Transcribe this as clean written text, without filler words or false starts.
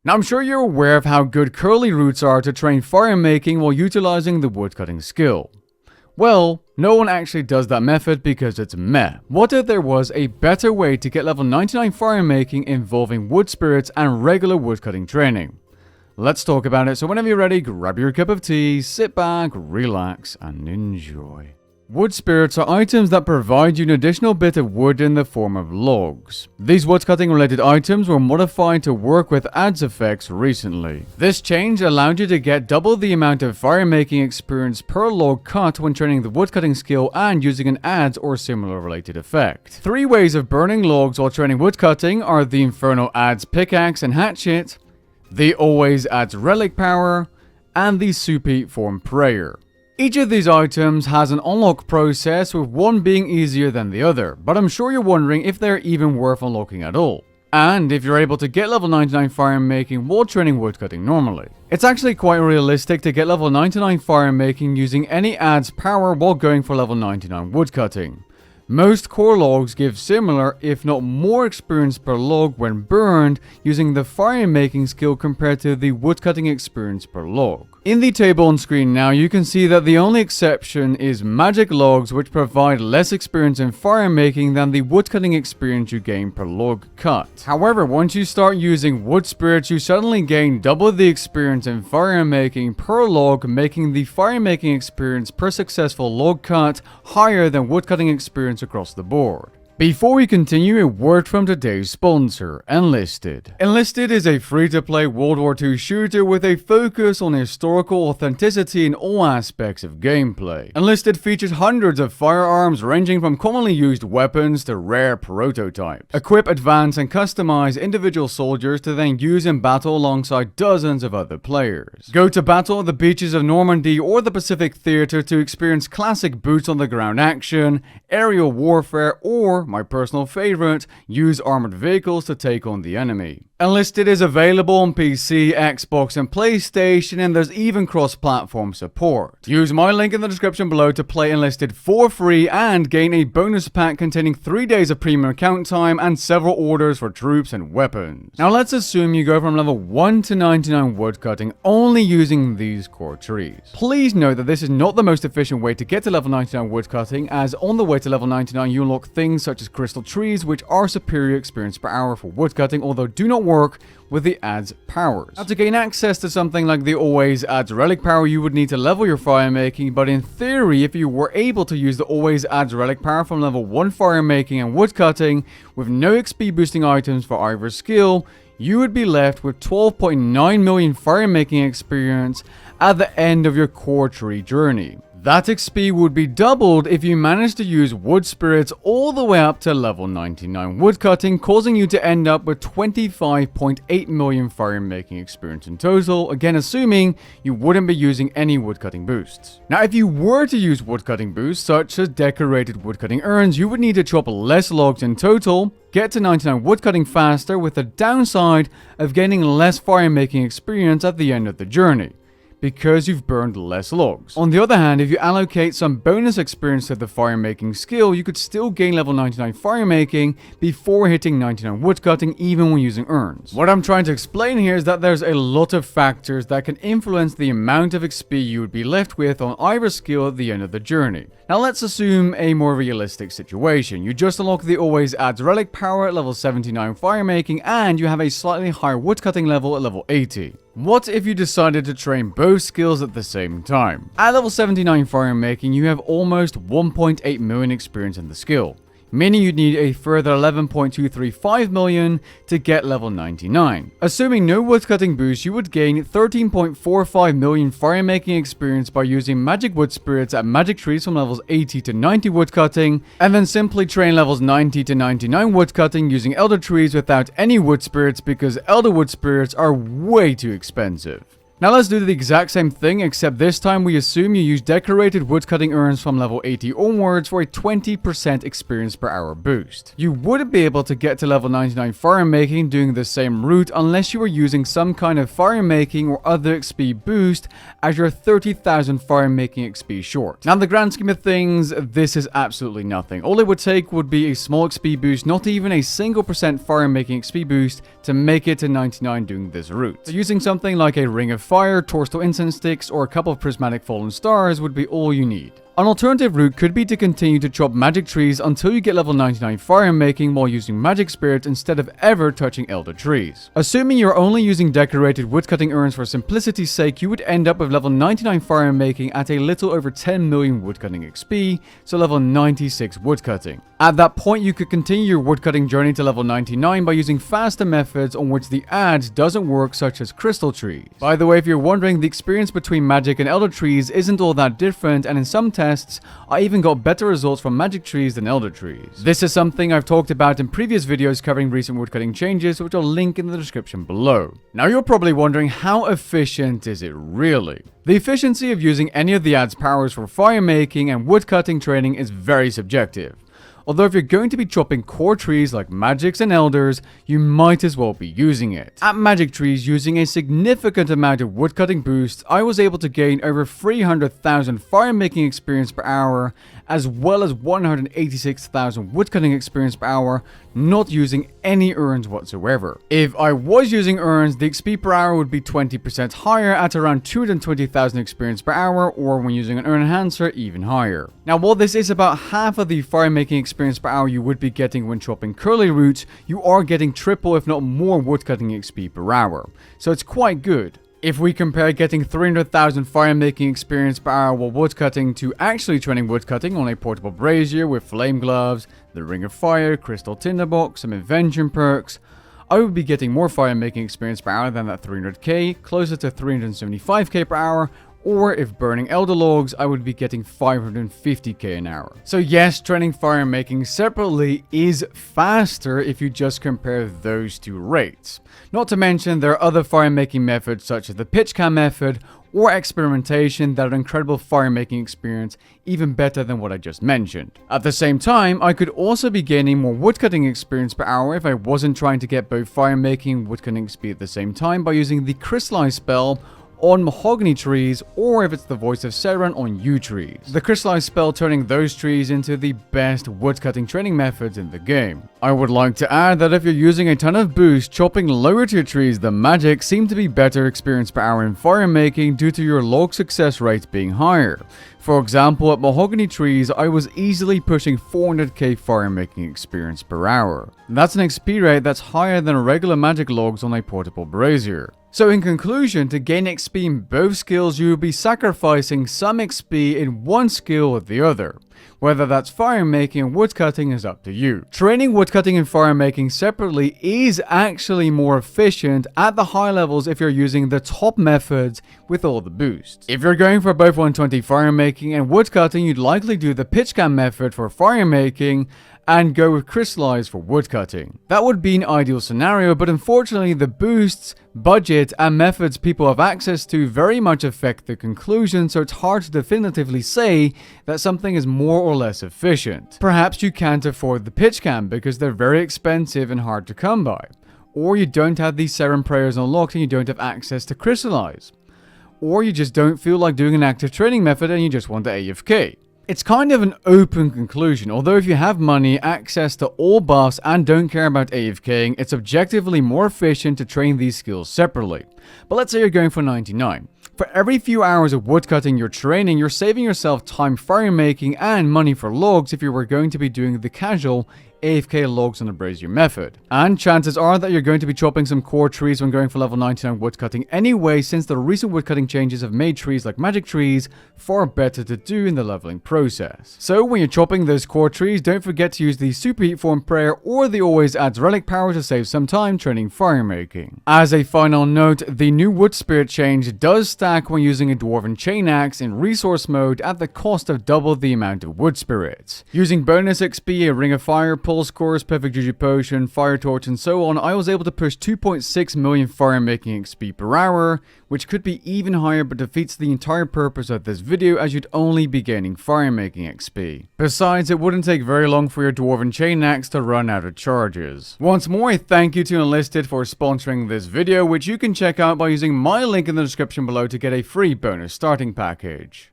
Now I'm sure you're aware of how good curly roots are to train firemaking while utilizing the woodcutting skill. Well, no one actually does that method because it's meh. What if there was a better way to get level 99 firemaking involving wood spirits and regular woodcutting training? Let's talk about it, so whenever you're ready, grab your cup of tea, sit back, relax, and enjoy. Wood spirits are items that provide you an additional bit of wood in the form of logs. These woodcutting related items were modified to work with adds effects recently. This change allowed you to get double the amount of firemaking experience per log cut when training the woodcutting skill and using an adds or similar related effect. 3 ways of burning logs while training woodcutting are the Inferno adds pickaxe and hatchet, the always adds relic power, and the soupy form prayer. Each of these items has an unlock process, with one being easier than the other, but I'm sure you're wondering if they're even worth unlocking at all, and if you're able to get level 99 firemaking while training woodcutting normally. It's actually quite realistic to get level 99 firemaking using any adds power while going for level 99 woodcutting. Most core logs give similar, if not more experience per log when burned using the firemaking skill compared to the woodcutting experience per log. In the table on screen now, you can see that the only exception is magic logs, which provide less experience in firemaking than the woodcutting experience you gain per log cut. However, once you start using wood spirits, you suddenly gain double the experience in firemaking per log, making the firemaking experience per successful log cut higher than woodcutting experience across the board. Before we continue, a word from today's sponsor, Enlisted. Enlisted is a free-to-play World War II shooter with a focus on historical authenticity in all aspects of gameplay. Enlisted features hundreds of firearms ranging from commonly used weapons to rare prototypes. Equip, advance, and customize individual soldiers to then use in battle alongside dozens of other players. Go to battle at the beaches of Normandy or the Pacific Theater to experience classic boots-on-the-ground action, aerial warfare, or my personal favorite, use armored vehicles to take on the enemy. Enlisted is available on PC, Xbox, and PlayStation, and there's even cross-platform support. Use my link in the description below to play Enlisted for free and gain a bonus pack containing 3 days of premium account time and several orders for troops and weapons. Now let's assume you go from level 1 to 99 woodcutting only using these core trees. Please note that this is not the most efficient way to get to level 99 woodcutting, as on the way to level 99 you unlock things such as crystal trees, which are superior experience per hour for woodcutting, although do not work with the adds powers. Now, to gain access to something like the always adds relic power, you would need to level your firemaking, but in theory, if you were able to use the always adds relic power from level 1 firemaking and woodcutting with no XP boosting items for either skill, you would be left with 12.9 million firemaking experience at the end of your core tree journey. That XP would be doubled if you managed to use wood spirits all the way up to level 99 woodcutting, causing you to end up with 25.8 million firemaking experience in total, again assuming you wouldn't be using any woodcutting boosts. Now, if you were to use woodcutting boosts such as decorated woodcutting urns, you would need to chop less logs in total, get to 99 woodcutting faster, with the downside of gaining less firemaking experience at the end of the journey, because you've burned less logs. On the other hand, if you allocate some bonus experience to the firemaking skill, you could still gain level 99 firemaking before hitting 99 woodcutting, even when using urns. What I'm trying to explain here is that there's a lot of factors that can influence the amount of XP you would be left with on either skill at the end of the journey. Now let's assume a more realistic situation. You just unlock the always adds relic power at level 79 firemaking, and you have a slightly higher woodcutting level at level 80. What if you decided to train both skills at the same time? At level 79 firemaking, you have almost 1.8 million experience in the skill, meaning you'd need a further 11.235 million to get level 99. Assuming no woodcutting boost, you would gain 13.45 million firemaking experience by using magic wood spirits at magic trees from levels 80 to 90 woodcutting, and then simply train levels 90 to 99 woodcutting using elder trees without any wood spirits, because elder wood spirits are way too expensive. Now let's do the exact same thing, except this time we assume you use decorated woodcutting urns from level 80 onwards for a 20% experience per hour boost. You wouldn't be able to get to level 99 firemaking doing the same route unless you were using some kind of firemaking or other XP boost, as you're 30,000 firemaking XP short. Now in the grand scheme of things, this is absolutely nothing. All it would take would be a small XP boost, not even a single percent firemaking XP boost, to make it to 99 doing this route. So using something like a Ring of Fire, Torstal Incense Sticks, or a couple of Prismatic Fallen Stars would be all you need. An alternative route could be to continue to chop magic trees until you get level 99 firemaking while using magic spirits instead of ever touching elder trees. Assuming you're only using decorated woodcutting urns for simplicity's sake, you would end up with level 99 firemaking at a little over 10 million woodcutting XP, so level 96 woodcutting. At that point, you could continue your woodcutting journey to level 99 by using faster methods on which the ads doesn't work, such as crystal trees. By the way, if you're wondering, the experience between magic and elder trees isn't all that different, and in some tests, I even got better results from magic trees than elder trees. This is something I've talked about in previous videos covering recent woodcutting changes, which I'll link in the description below. Now you're probably wondering, how efficient is it really? The efficiency of using any of the ad's powers for firemaking and woodcutting training is very subjective. Although if you're going to be chopping core trees like magics and elders, you might as well be using it. At magic trees, using a significant amount of woodcutting boosts, I was able to gain over 300,000 firemaking experience per hour, as well as 186,000 woodcutting experience per hour, not using any urns whatsoever. If I was using urns, the XP per hour would be 20% higher at around 220,000 experience per hour, or when using an urn enhancer, even higher. Now while this is about half of the firemaking experience per hour you would be getting when chopping curly roots, you are getting triple if not more woodcutting XP per hour, so it's quite good. If we compare getting 300,000 firemaking experience per hour while woodcutting to actually training woodcutting on a portable brazier with flame gloves, the Ring of Fire, crystal tinderbox, some invention perks, I would be getting more firemaking experience per hour than that 300k, closer to 375k per hour, or if burning elder logs, I would be getting 550k an hour. So yes, training firemaking separately is faster if you just compare those two rates. Not to mention, there are other firemaking methods such as the pitch cam method or experimentation that are incredible firemaking experience, even better than what I just mentioned. At the same time, I could also be gaining more woodcutting experience per hour if I wasn't trying to get both firemaking and woodcutting XP at the same time by using the crystallize spell on mahogany trees, or if it's the voice of Seren on yew trees. The crystallize spell turning those trees into the best woodcutting training methods in the game. I would like to add that if you're using a ton of boost, chopping lower tier trees than magic seem to be better experience per hour in firemaking due to your log success rate being higher. For example, at mahogany trees, I was easily pushing 400k firemaking experience per hour. That's an XP rate that's higher than regular magic logs on a portable brazier. So in conclusion, to gain XP in both skills, you will be sacrificing some XP in one skill or the other. Whether that's firemaking and woodcutting is up to you. Training woodcutting and firemaking separately is actually more efficient at the high levels if you're using the top methods with all the boosts. If you're going for both 120 firemaking and woodcutting, you'd likely do the pitch cam method for firemaking and go with crystallize for woodcutting. That would be an ideal scenario, but unfortunately the boosts, budget, and methods people have access to very much affect the conclusion, so it's hard to definitively say that something is more or less efficient. Perhaps you can't afford the pitch cam because they're very expensive and hard to come by. Or you don't have these Seren prayers unlocked and you don't have access to crystallize. Or you just don't feel like doing an active training method and you just want to AFK. It's kind of an open conclusion, although if you have money, access to all buffs, and don't care about AFKing, it's objectively more efficient to train these skills separately. But let's say you're going for 99. For every few hours of woodcutting you're training, you're saving yourself time firemaking and money for logs if you were going to be doing the casual AFK logs on the brazier method. And chances are that you're going to be chopping some core trees when going for level 99 woodcutting anyway, since the recent woodcutting changes have made trees like magic trees far better to do in the leveling process. So when you're chopping those core trees, don't forget to use the superheat form prayer or the always adds relic power to save some time training firemaking. As a final note, the new wood spirit change does stack when using a dwarven chain axe in resource mode at the cost of double the amount of wood spirits. Using bonus XP, a ring of fire, Pulse Course, Perfect Juju Potion, Fire Torch, and so on, I was able to push 2.6 million Firemaking XP per hour, which could be even higher but defeats the entire purpose of this video as you'd only be gaining Firemaking XP. Besides, it wouldn't take very long for your Dwarven Chain Axe to run out of charges. Once more, a thank you to Enlisted for sponsoring this video, which you can check out by using my link in the description below to get a free bonus starting package.